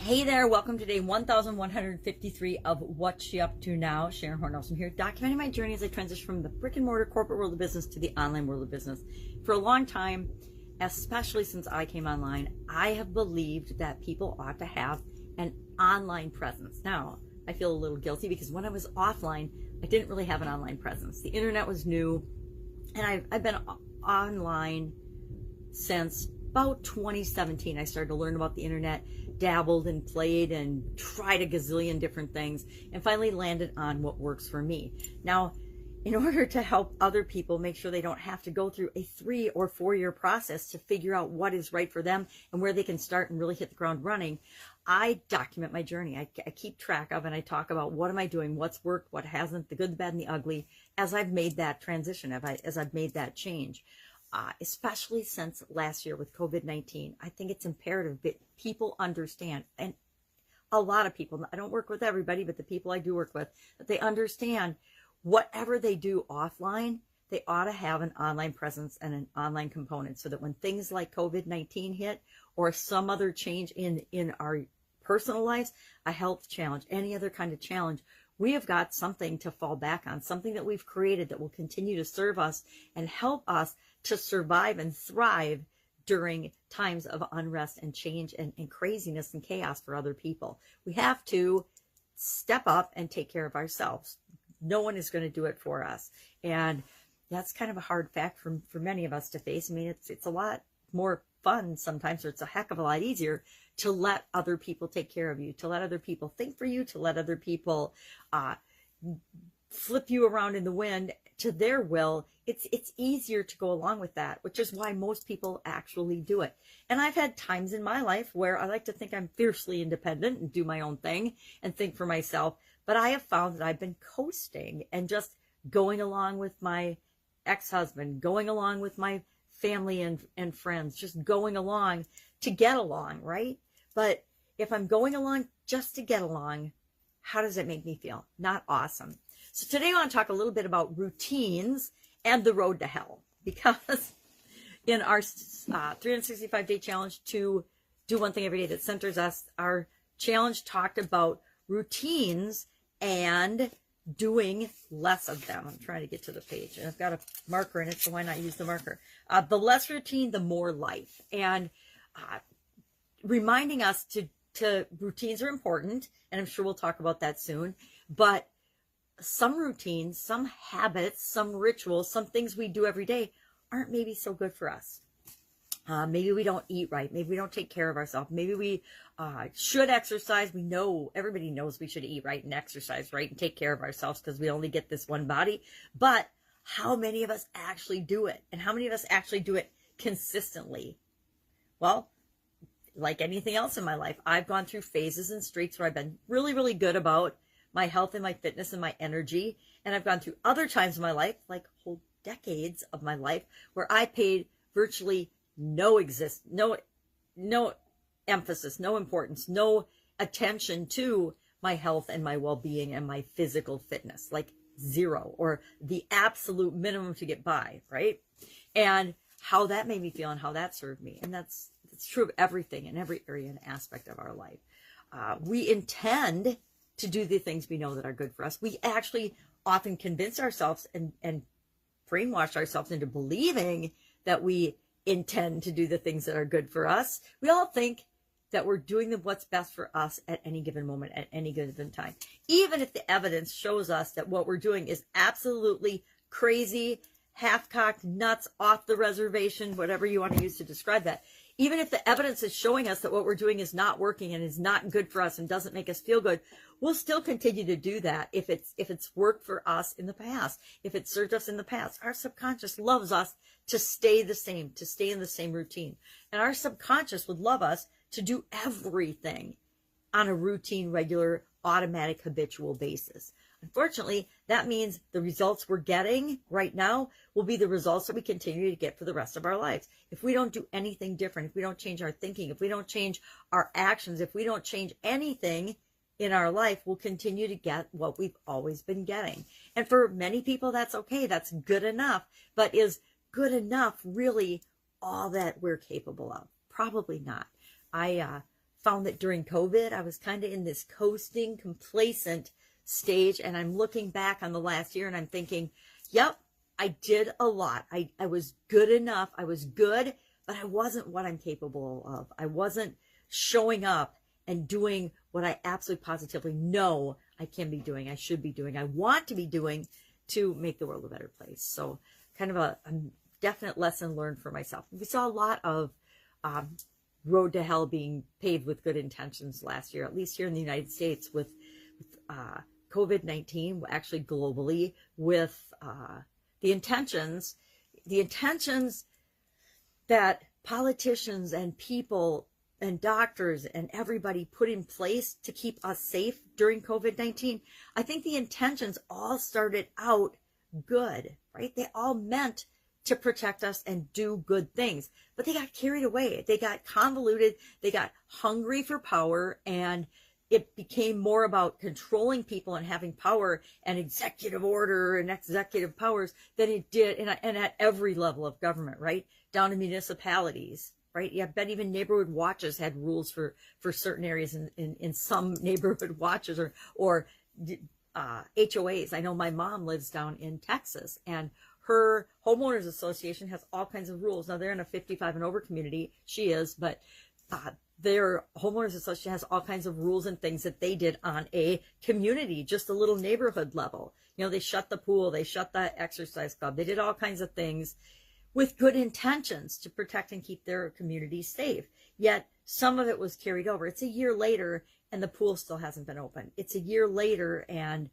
Hey there, welcome to day 1153 of What's She Up To Now. Sharon Horne-Ellstrom here, documenting my journey as I transition from the brick and mortar corporate world of business to the online world of business. For a long time, especially since I came online, I have believed that people ought to have an online presence. Now, I feel a little guilty because when I was offline, I didn't really have an online presence. The internet was new, and I've been online since about 2017. I started to learn about the internet, dabbled and played and tried a gazillion different things, and finally landed on what works for me. Now, in order to help other people make sure they don't have to go through a 3 or 4 year process to figure out what is right for them and where they can start and really hit the ground running, I document my journey. I keep track of and I talk about what am I doing, what's worked, what hasn't, the good, the bad, and the ugly, as I've made that transition, as I've made that change. Especially since last year with COVID-19, I think it's imperative that people understand, and a lot of people, I don't work with everybody, but the people I do work with, that they understand whatever they do offline, they ought to have an online presence and an online component so that when things like COVID-19 hit or some other change in our personal lives, a health challenge, any other kind of challenge, we have got something to fall back on, something that we've created that will continue to serve us and help us to survive and thrive during times of unrest and change and craziness and chaos for other people. We have to step up and take care of ourselves. No one is going to do it for us. And that's kind of a hard fact for many of us to face. I mean, it's a lot more fun sometimes, or it's a heck of a lot easier to let other people take care of you, to let other people think for you, to let other people flip you around in the wind to their will. It's easier to go along with that, which is why most people actually do it. And I've had times in my life where I like to think I'm fiercely independent and do my own thing and think for myself, but I have found that I've been coasting and just going along with my ex-husband, going along with my family and friends, just going along to get along, right? But if I'm going along just to get along, how does it make me feel? Not awesome. So today I want to talk a little bit about routines and the road to hell, because in our 365-day challenge to do one thing every day that centers us, our challenge talked about routines and doing less of them. I'm trying to get to the page, and I've got a marker in it, so why not use the marker? The less routine, the more life. And reminding us to routines are important, and I'm sure we'll talk about that soon, but some routines, some habits, some rituals, some things we do every day aren't maybe so good for us. Maybe we don't eat right. Maybe we don't take care of ourselves. Maybe we should exercise. We know, everybody knows we should eat right and exercise right and take care of ourselves because we only get this one body. But how many of us actually do it? And how many of us actually do it consistently? Well, like anything else in my life, I've gone through phases and streaks where I've been really, really good about my health and my fitness and my energy. And I've gone through other times in my life, like whole decades of my life, where I paid virtually no emphasis, no importance, no attention to my health and my well-being and my physical fitness, like zero, or the absolute minimum to get by, right? And how that made me feel and how that served me. And it's true of everything in every area and aspect of our life. We intend to do the things we know that are good for us. We actually often convince ourselves and brainwash ourselves into believing that we intend to do the things that are good for us. We all think that we're doing what's best for us at any given moment, at any given time. Even if the evidence shows us that what we're doing is absolutely crazy, half-cocked, nuts, off the reservation, whatever you want to use to describe that. Even if the evidence is showing us that what we're doing is not working and is not good for us and doesn't make us feel good, we'll still continue to do that if it's worked for us in the past, if it served us in the past. Our subconscious loves us to stay the same, to stay in the same routine. And our subconscious would love us to do everything on a routine, regular, automatic, habitual basis. Unfortunately, that means the results we're getting right now will be the results that we continue to get for the rest of our lives. If we don't do anything different, if we don't change our thinking, if we don't change our actions, if we don't change anything in our life, we'll continue to get what we've always been getting. And for many people, that's okay. That's good enough. But is good enough really all that we're capable of? Probably not. I found that during COVID, I was kind of in this coasting, complacent stage. And I'm looking back on the last year and I'm thinking, yep, I did a lot. I was good enough. I was good, but I wasn't what I'm capable of. I wasn't showing up and doing what I absolutely positively know I can be doing, I should be doing, I want to be doing to make the world a better place. So kind of a definite lesson learned for myself. We saw a lot of road to hell being paved with good intentions last year, at least here in the United States with COVID-19, actually globally, with the intentions that politicians and people and doctors and everybody put in place to keep us safe during COVID-19. I think the intentions all started out good, right? They all meant to protect us and do good things, but they got carried away. They got convoluted. They got hungry for power, and it became more about controlling people and having power and executive order and executive powers than it did, and at every level of government, right? Down to municipalities, right? Yeah, I bet even neighborhood watches had rules for certain areas in some neighborhood watches or HOAs. I know my mom lives down in Texas, and her homeowners association has all kinds of rules. Now, they're in a 55 and over community. She is, but their homeowners association has all kinds of rules and things that they did on a community, just a little neighborhood level. You know, they shut the pool, they shut the exercise club, they did all kinds of things with good intentions to protect and keep their community safe. Yet some of it was carried over. It's a year later and the pool still hasn't been open. It's a year later and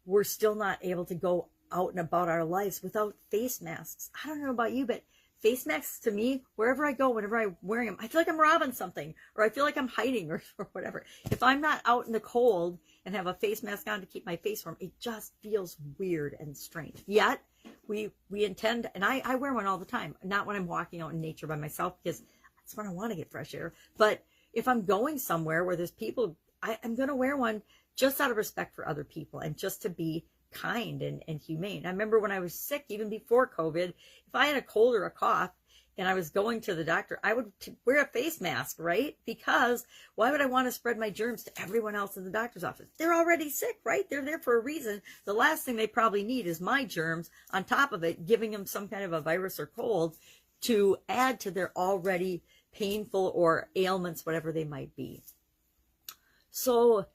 we're still not able to go out and about our lives without face masks. I don't know about you, but face masks to me, wherever I go, whenever I'm wearing them, I feel like I'm robbing something, or I feel like I'm hiding, or whatever. If I'm not out in the cold and have a face mask on to keep my face warm, it just feels weird and strange. Yet we intend, and I wear one all the time, not when I'm walking out in nature by myself, because that's when I want to get fresh air. But if I'm going somewhere where there's people, I'm going to wear one just out of respect for other people and just to be kind and humane. I remember when I was sick, even before COVID, if I had a cold or a cough and I was going to the doctor, I would wear a face mask, right? Because why would I want to spread my germs to everyone else in the doctor's office? They're already sick, right? They're there for a reason. The last thing they probably need is my germs on top of it, giving them some kind of a virus or cold to add to their already painful or ailments, whatever they might be. So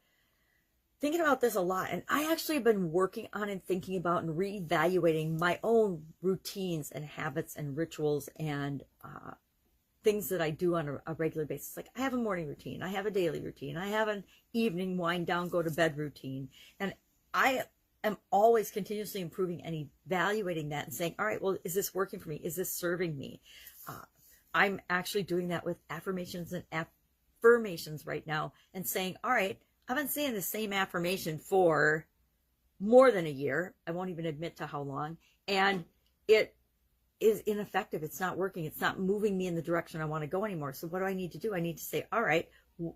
thinking about this a lot, and I actually have been working on and thinking about and reevaluating my own routines and habits and rituals and things that I do on a regular basis. Like I have a morning routine, I have a daily routine, I have an evening wind down, go to bed routine, and I am always continuously improving and evaluating that and saying, all right, well, is this working for me? Is this serving me? I'm actually doing that with affirmations and affirmations right now and saying, all right, I've been saying the same affirmation for more than a year. I won't even admit to how long. And it is ineffective. It's not working. It's not moving me in the direction I want to go anymore. So what do I need to do? I need to say, all right,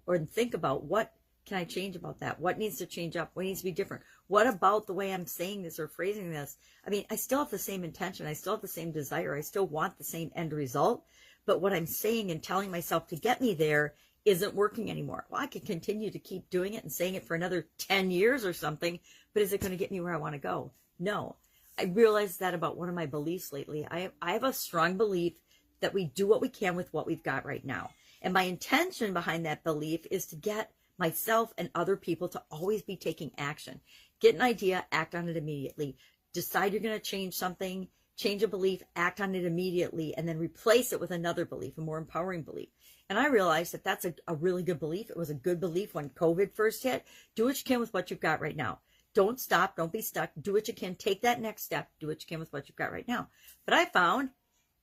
or think about what can I change about that? What needs to change up? What needs to be different? What about the way I'm saying this or phrasing this? I mean, I still have the same intention. I still have the same desire. I still want the same end result. But what I'm saying and telling myself to get me there isn't working anymore. Well, I could continue to keep doing it and saying it for another 10 years or something, but is it going to get me where I want to go? No. I realized that about one of my beliefs lately. I have a strong belief that we do what we can with what we've got right now. And my intention behind that belief is to get myself and other people to always be taking action. Get an idea, act on it immediately. Decide you're going to change something, change a belief, act on it immediately, and then replace it with another belief, a more empowering belief. And I realized that that's a really good belief. It was a good belief when COVID first hit. Do what you can with what you've got right now. Don't stop. Don't be stuck. Do what you can. Take that next step. Do what you can with what you've got right now. But I found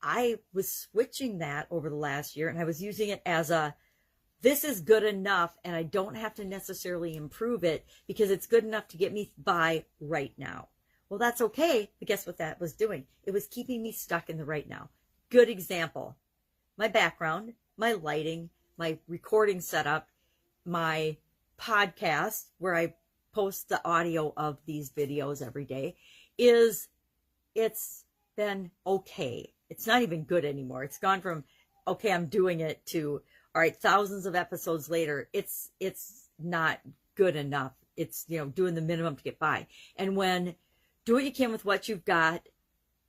I was switching that over the last year, and I was using it as this is good enough, and I don't have to necessarily improve it because it's good enough to get me by right now. Well, that's okay, but guess what that was doing? It was keeping me stuck in the right now. Good example. My background, my lighting, my recording setup, my podcast, where I post the audio of these videos every day, it's been okay. It's not even good anymore. It's gone from, okay, I'm doing it, to, all right, thousands of episodes later, it's not good enough. It's, you know, doing the minimum to get by. And when do what you can with what you've got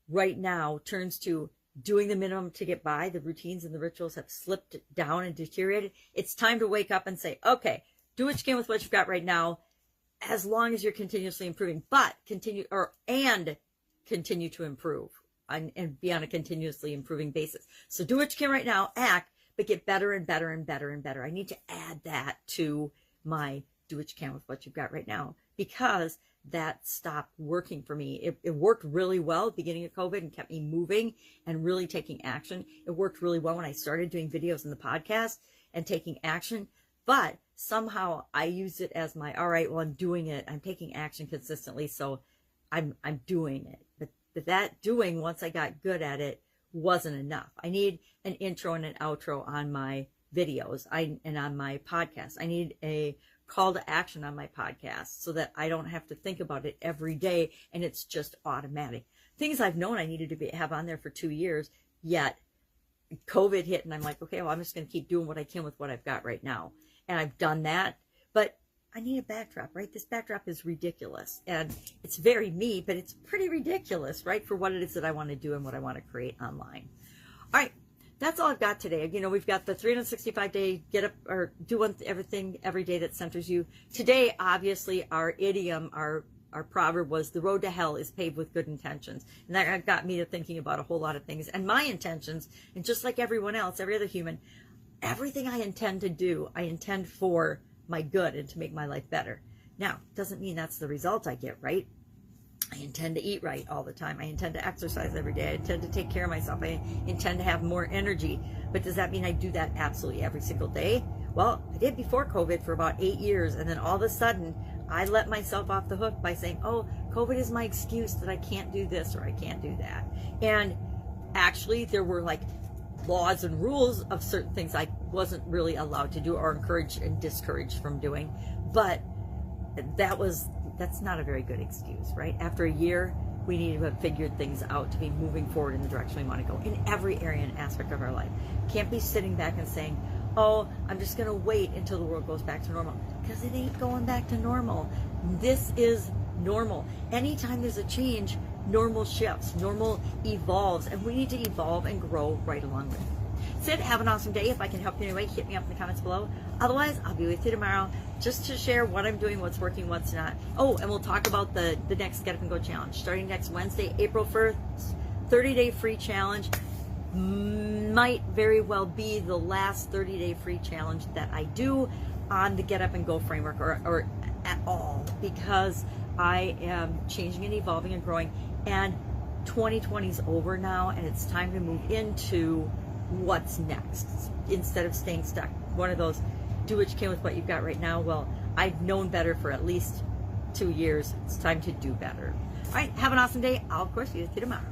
right now turns to doing the minimum to get by, the routines and the rituals have slipped down and deteriorated, it's time to wake up and say, okay, do what you can with what you've got right now, as long as you're continuously improving, but continue to improve and be on a continuously improving basis. So do what you can right now, act, but get better and better and better and better. I need to add that to my do what you can with what you've got right now, because that stopped working for me. It worked really well at the beginning of COVID and kept me moving and really taking action. It worked really well when I started doing videos in the podcast and taking action, but somehow I used it as my, all right, well, I'm doing it. I'm taking action consistently, so I'm doing it. But that doing, once I got good at it, wasn't enough. I need an intro and an outro on my videos and on my podcast. I need a call to action on my podcast so that I don't have to think about it every day and it's just automatic. Things I've known I needed to have on there for 2 years, yet COVID hit and I'm like, okay, well, I'm just going to keep doing what I can with what I've got right now. And I've done that, but I need a backdrop, right? This backdrop is ridiculous and it's very me, but it's pretty ridiculous, right? For what it is that I want to do and what I want to create online. All right. That's all I've got today. You know, we've got the 365-day get up or do everything every day that centers you. Today, obviously, our idiom, our proverb was the road to hell is paved with good intentions. And that got me to thinking about a whole lot of things. And my intentions, and just like everyone else, every other human, everything I intend to do, I intend for my good and to make my life better. Now, doesn't mean that's the result I get, right? I intend to eat right all the time. I intend to exercise every day. I intend to take care of myself. I intend to have more energy. But does that mean I do that absolutely every single day? Well, I did before COVID for about 8 years. And then all of a sudden, I let myself off the hook by saying, oh, COVID is my excuse that I can't do this or I can't do that. And actually, there were like laws and rules of certain things I wasn't really allowed to do or encouraged and discouraged from doing. But that's not a very good excuse, right? After a year, we need to have figured things out to be moving forward in the direction we want to go in every area and aspect of our life. Can't be sitting back and saying, oh, I'm just going to wait until the world goes back to normal, because it ain't going back to normal. This is normal. Anytime there's a change, normal shifts, normal evolves, and we need to evolve and grow right along with it. Sid, have an awesome day. If I can help you in any way, hit me up in the comments below. Otherwise, I'll be with you tomorrow just to share what I'm doing, what's working, what's not. Oh, and we'll talk about the next Get Up and Go challenge starting next Wednesday, April 1st, 30-day free challenge. Might very well be the last 30-day free challenge that I do on the Get Up and Go framework or at all, because I am changing and evolving and growing, and 2020 is over now, and it's time to move into what's next instead of staying stuck. One of those do what you can with what you've got right now. Well, I've known better for at least 2 years. It's time to do better. All right, have an awesome day. I'll, of course, see you tomorrow.